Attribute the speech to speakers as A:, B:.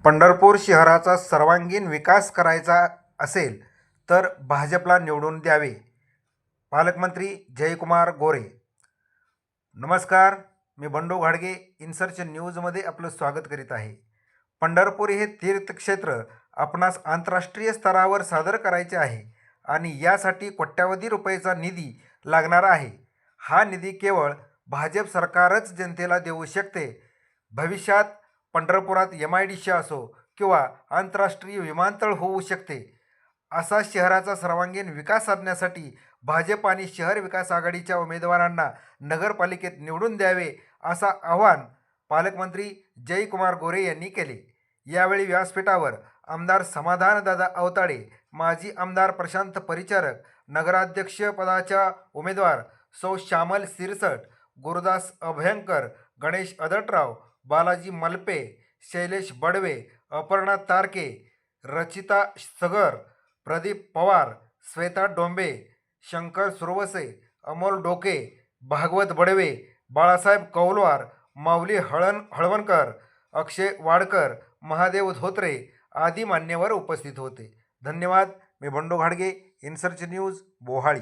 A: पंढरपूर शहराचा सर्वांगीण विकास करायचा असेल तर भाजपला निवडून द्यावे. पालकमंत्री जयकुमार गोरे. नमस्कार, मी बंडू घाडगे इनसर्च न्यूजमध्ये आपलं स्वागत करीत आहे. पंढरपूर हे तीर्थक्षेत्र आपणास आंतरराष्ट्रीय स्तरावर सादर करायचे आहे आणि यासाठी कोट्यावधी रुपयाचा निधी लागणार आहे. हा निधी केवळ भाजप सरकारच जनतेला देऊ शकते. भविष्यात पंढरपुरात MIDC असो किंवा आंतरराष्ट्रीय विमानतळ होऊ शकते. असा शहराचा सर्वांगीण विकास साधण्यासाठी भाजप आणि शहर विकास आघाडीच्या उमेदवारांना नगरपालिकेत निवडून द्यावे असं आवाहन पालकमंत्री जयकुमार गोरे यांनी केले. यावेळी व्यासपीठावर आमदार समाधानदादा अवताडे, माजी आमदार प्रशांत परिचारक, नगराध्यक्षपदाच्या उमेदवार सौ श्यामल सिरसट, गुरुदास अभयंकर, गणेश अदटराव, बालाजी मलपे, शैलेश बडवे, अपर्णा तारके, रचिता सगर, प्रदीप पवार, श्वेता डोंबे, शंकर सुरवसे, अमोल डोके, भागवत बडवे, बाळासाहेब कौलवार, माऊली हळवणकर, अक्षय वाडकर, महादेव धोत्रे आदी मान्यवर उपस्थित होते. धन्यवाद. मी बंडू घाडगे, इनसर्च न्यूज, बोहाळी.